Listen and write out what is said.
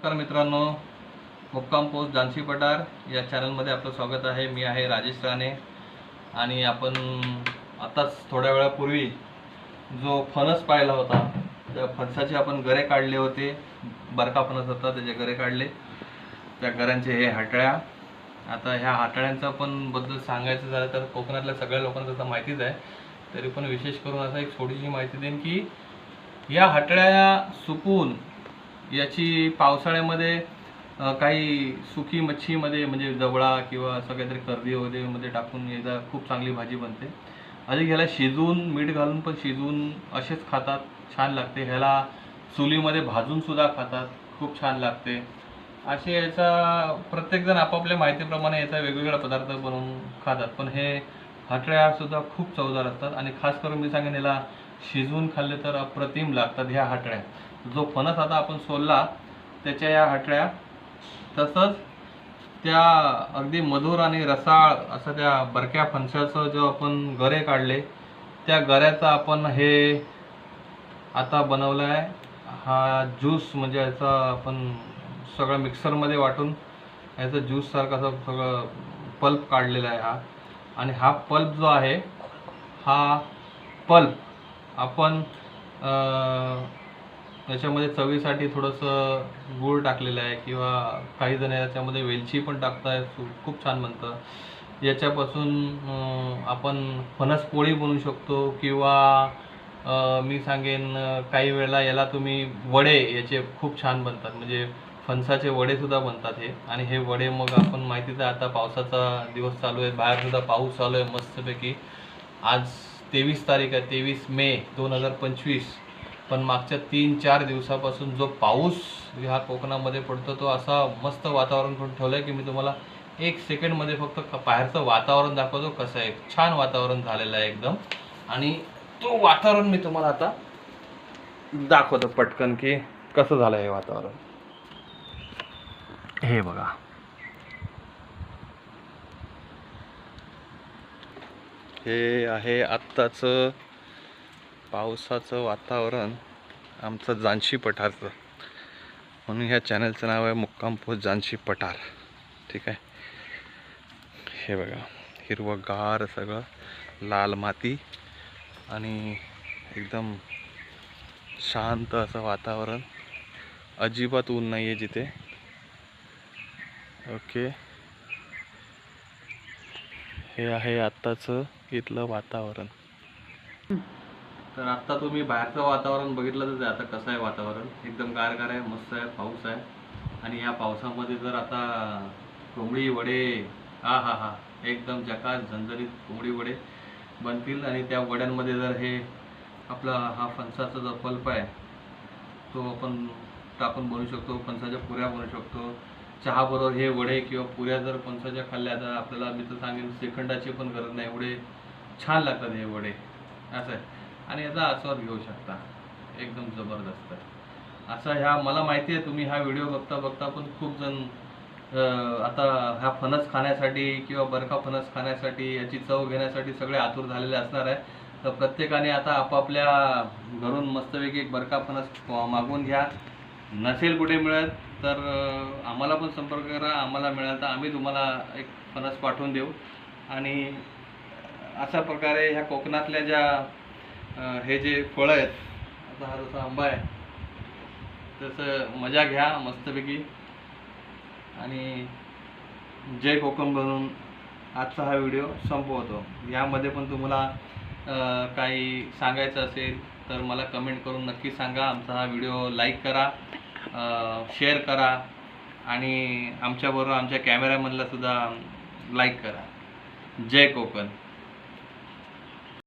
नमस्कार मित्रांनो, मुक्काम पोस्ट जानसी पठार या चॅनलमध्ये आपलं स्वागत आहे। मी आहे राजेश राणे आणि आपण आताच थोड्या वेळापूर्वी जो फणस पाहिला होता त्या फणसाचे आपण गरे काढले होते। बरका फणस होता, त्याचे गरे काढले, त्या गऱ्यांचे हे हाटळ्या। आता ह्या हाटळ्यांचा पण बद्दल सांगायचं झालं तर कोकणातल्या सगळ्या लोकांना तर माहितीच आहे, तरी पण विशेष करून असं एक छोटीशी माहिती देईन की या हाटळ्या सुकून याची पावसाळ्यामध्ये काही सुकी मच्छीमध्ये म्हणजे जवळा किंवा असं काहीतरी कर्दी वगैरे मध्ये टाकून याचा खूप चांगली भाजी बनते। अधिक ह्याला शिजवून मीठ घालून पण शिजवून असेच खातात, छान लागते। ह्याला चुलीमध्ये भाजून सुद्धा खातात, खूप छान लागते। असे याचा प्रत्येकजण आपापल्या माहितीप्रमाणे याचा वेगवेगळा पदार्थ बनवून खातात, पण हे हाटळ्या सुद्धा खूप चवदार असतात आणि खास करून मी सांगेन याला शिजवून खाल्ले तर अप्रतिम लागतात ह्या हाटळ्या। जो फणस आता आपण सोलला त्याच्या या हाटळ्या, तसंच त्या अगदी मधुर आणि रसाळ असं त्या बरक्या फणसाचं जो आपण गरे काढले त्या गऱ्याचा आपण हे आता बनवला आहे। हा ज्यूस म्हणजे याचा आपण सगळं मिक्सरमध्ये वाटून याचा ज्यूस सारखा असं सगळं पल्प काढलेला आहे हा। आणि हा पल्प जो आहे हा पल्प आपण याच्यामध्ये चवीसाठी थोडंसं गूळ टाकलेलं आहे किंवा काही जण याच्यामध्ये वेलची पण टाकतात, खूप छान बनतं। याच्यापासून आपण फणस पोळी बनवू शकतो किंवा मी सांगेन काही वेळेला याला तुम्ही वडे याचे खूप छान बनतात, म्हणजे फणसाचे वडे सुद्धा बनतात हे। आणि हे वडे मग आपण माहितीच आहे आता पावसाचा दिवस चालू आहे, बाहेर सुद्धा पाऊस चालू आहे मस्तपैकी। आज 23 तारीख आहे, 23 मे 2025। पण मागच्या 3-4 दिवसापासून जो पाऊस ह्या कोकणामध्ये पडतो तो असा मस्त वातावरण करून ठेवलं आहे की मी तुम्हाला 1 सेकंडमध्ये फक्त बाहेरचं वातावरण दाखवतो कसं आहे। छान वातावरण झालेलं आहे एकदम, आणि तो वातावरण मी तुम्हाला आता दाखवतो पटकन की कसं झालं हे वातावरण। हे बघा, हे आहे आत्ताचं पावसाचं वातावरण आमचं जानसी पठारचं, म्हणून ह्या चॅनलचं नाव आहे मुक्काम पोस्ट जानसी पठार, ठीक आहे। हे बघा, हिरवंगार सगळं, लाल माती आणि एकदम शांत असं वातावरण, अजिबात ऊन नाही आहे जिथे। ओके, हे आहे आत्ताचं इथलं वातावरण। तर आत्ता तुम्ही बाहेरचं वातावरण बघितलं तर आता कसं आहे वातावरण, एकदम गारगार आहे, मस्त आहे, पाऊस आहे। आणि या पावसामध्ये जर आता कोंबडी वडे, हा हा हा, एकदम झकास झणझणीत कोंबडी वडे बनतील। आणि त्या वड्यांमध्ये जर हे आपला हा फणसाचा जो पल्प आहे तो आपण टाकून बनवू शकतो, फणसाच्या पुऱ्या बनवू शकतो। चहाबरोबर हे वडे किंवा पुऱ्या जर फणसाच्या खाल्ल्या तर आपल्याला मी तर सांगेन श्रीखंडाची पण गरज नाही, एवढे छान लागतात हे वडे, असं आहे। आणि याचा आस्वाद घेऊ शकता, एकदम जबरदस्त असा। ह्या मला माहिती आहे तुम्ही हा व्हिडिओ बघता बघता पण खूप जण आता हा फणस खाण्यासाठी किंवा बरका फणस खाण्यासाठी, याची चव घेण्यासाठी सगळे आतुर झालेले असणार आहे। तर प्रत्येकाने आता आपापल्या घरून मस्तपैकी एक बरका फणस मागवून घ्या। नसेल कुठे मिळत तर आम्हाला पण संपर्क करा, आम्हाला मिळालं तर आम्ही तुम्हाला एक फणस पाठवून देऊ। आणि अशा प्रकारे ह्या कोकणातल्या ज्या हे जे फळं आहेत, आता हा जसा आंबा आहे तसं मजा घ्या मस्तपैकी। आणि जय कोकण बनवून आजचा हा व्हिडिओ संपवतो। यामध्ये पण तुम्हाला काही सांगायचं असेल तर मला कमेंट करून नक्की सांगा। आमचा हा व्हिडिओ लाईक करा, शेअर करा आणि आमच्याबरोबर आमच्या कॅमेरामॅनला सुद्धा लाईक करा। जय कोकण।